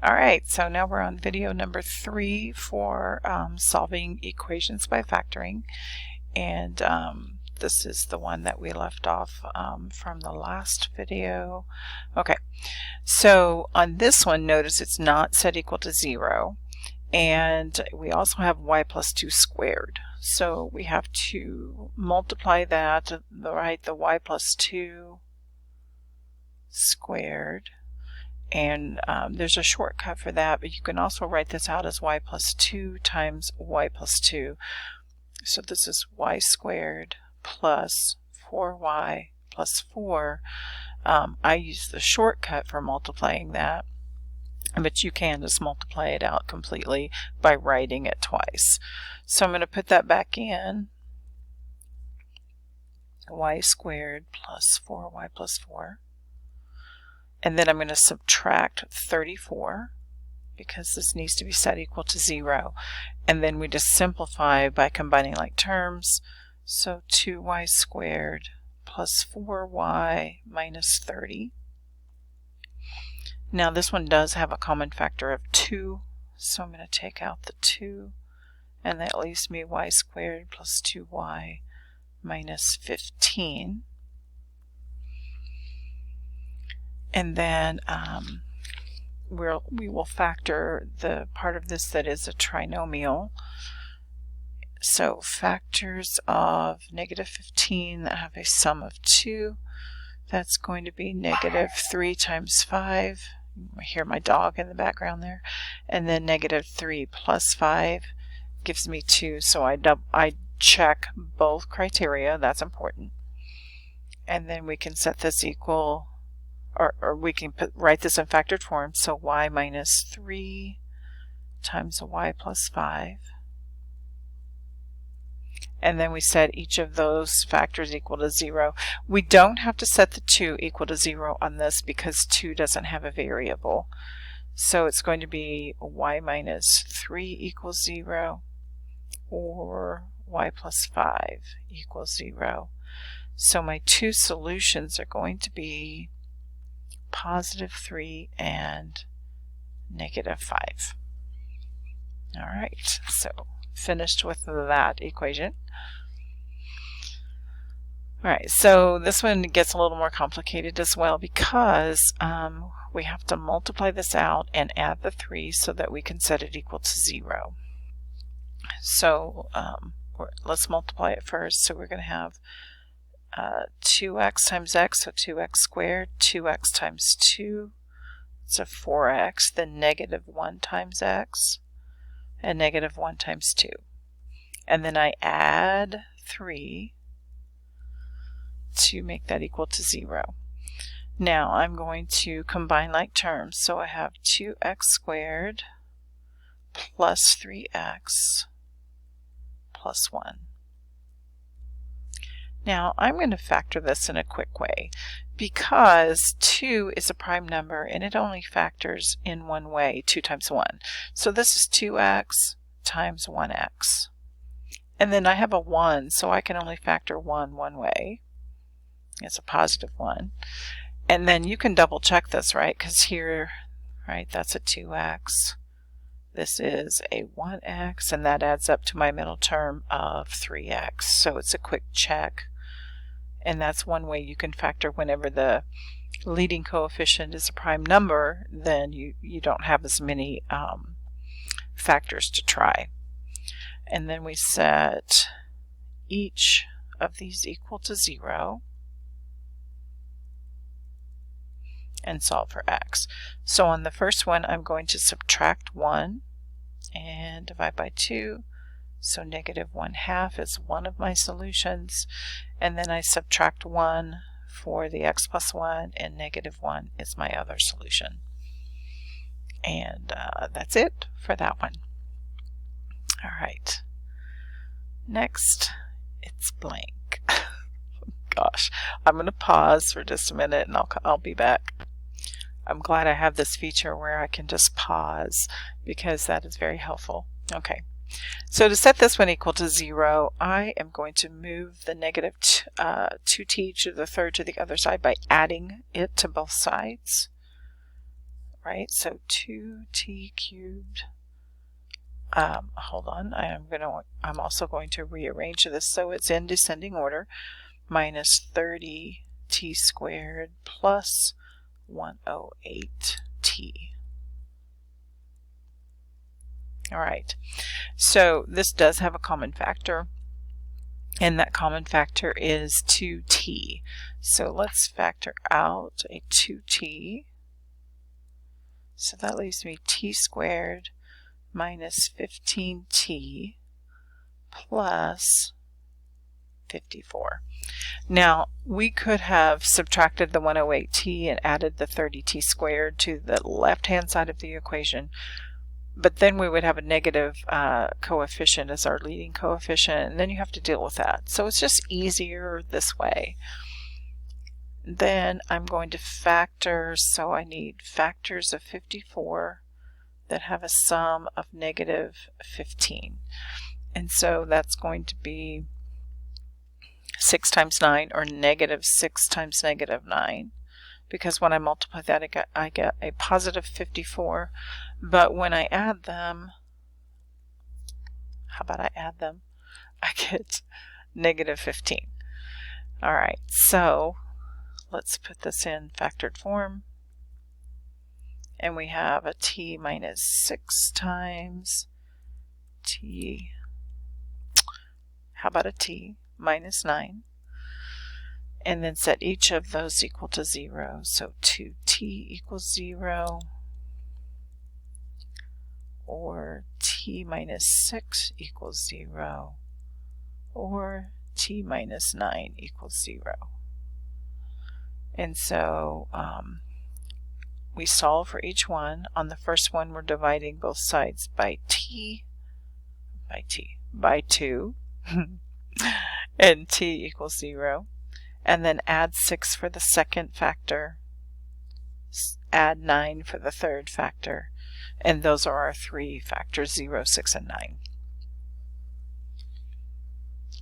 Alright, so now we're on video number 3 for solving equations by factoring, and this is the one that we left off from the last video. Okay, so on this one, notice it's not set equal to 0, and we also have y plus 2 squared. So we have to multiply that, the y plus 2 squared. And there's a shortcut for that, but you can also write this out as y plus 2 times y plus 2. So this is y squared plus 4y plus 4. I use the shortcut for multiplying that, but you can just multiply it out completely by writing it twice. So I'm going to put that back in. Y squared plus 4y plus 4. And then I'm going to subtract 34 because this needs to be set equal to 0. And then we just simplify by combining like terms. So 2y squared plus 4y minus 30. Now this one does have a common factor of 2. So I'm going to take out the 2. And that leaves me y squared plus 2y minus 15. And then we will factor the part of this that is a trinomial. So factors of negative 15 that have a sum of 2, that's going to be negative 3 times 5. I hear my dog in the background there. And then negative 3 plus 5 gives me 2. So I check both criteria. That's important. And then we can set this equal, or we can write this in factored form, so y minus 3 times y plus 5. And then we set each of those factors equal to 0. We don't have to set the 2 equal to 0 on this because 2 doesn't have a variable. So it's going to be y minus 3 equals 0 or y plus 5 equals 0. So my two solutions are going to be positive 3 and negative 5. Alright, so finished with that equation. Alright, so this one gets a little more complicated as well because we have to multiply this out and add the 3 so that we can set it equal to 0. So let's multiply it first. So we're going to have 2x times x, so 2x squared, 2x times 2, it's a 4x, then negative 1 times x, and negative 1 times 2. And then I add 3 to make that equal to 0. Now I'm going to combine like terms, so I have 2x squared plus 3x plus 1. Now I'm going to factor this in a quick way because 2 is a prime number and it only factors in one way, 2 times 1. So this is 2x times 1x. And then I have a 1, so I can only factor 1 one way. It's a positive 1. And then you can double check this, right? Because here, right, that's a 2x. This is a 1x, and that adds up to my middle term of 3x. So it's a quick check. And that's one way you can factor whenever the leading coefficient is a prime number, then you don't have as many factors to try. And then we set each of these equal to 0 and solve for x. So on the first one, I'm going to subtract 1 and divide by 2. So negative 1/2 is one of my solutions. And then I subtract 1 for the x plus 1, and negative 1 is my other solution. And that's it for that one. Alright. Next, it's blank. Gosh, I'm going to pause for just a minute and I'll be back. I'm glad I have this feature where I can just pause because that is very helpful. Okay. So to set this one equal to 0, I am going to move the negative 2t to the third to the other side by adding it to both sides. right? So 2t cubed. Hold on, I'm also going to rearrange this so it's in descending order. Minus 30t squared plus 108t. All right, so this does have a common factor, and that common factor is 2t. So let's factor out a 2t. So that leaves me t squared minus 15t plus 54. Now, we could have subtracted the 108t and added the 30t squared to the left-hand side of the equation, but then we would have a negative coefficient as our leading coefficient, and then you have to deal with that. So it's just easier this way. Then I'm going to factor, so I need factors of 54 that have a sum of negative 15. And so that's going to be 6 times 9, or negative 6 times negative 9, because when I multiply that I get a positive 54, but when I add them, how about I add them? I get negative 15. Alright, so let's put this in factored form, and we have a t minus 6 times t, how about a t minus 9, and then set each of those equal to 0. So 2t equals 0, or t minus 6 equals 0, or t minus 9 equals 0. And so we solve for each one. On the first one, we're dividing both sides by 2, and t equals 0. And then add 6 for the second factor, add 9 for the third factor, and those are our three factors, 0, 6, and 9.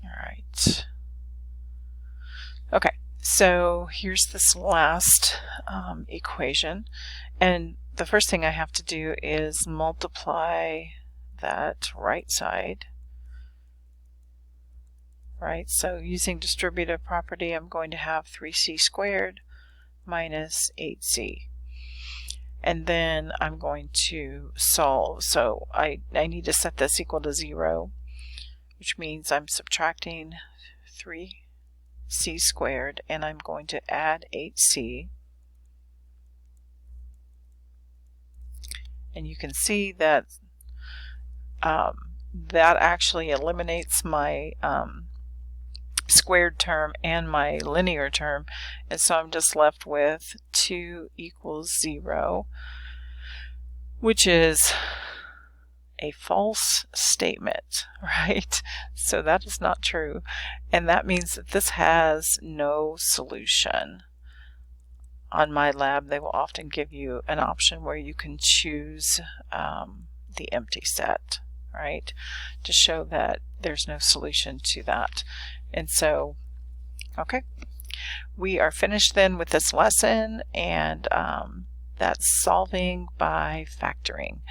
All right. Okay, so here's this last equation, and the first thing I have to do is multiply that right side. Right, so using distributive property, I'm going to have 3c squared minus 8c. And then I'm going to solve. So I need to set this equal to 0, which means I'm subtracting 3c squared, and I'm going to add 8c. And you can see that that actually eliminates my squared term and my linear term, and so I'm just left with 2 equals 0, which is a false statement, right? So that is not true, and that means that this has no solution. On MyLab, they will often give you an option where you can choose the empty set, right, to show that there's no solution to that. And so, okay, we are finished then with this lesson, and that's solving by factoring.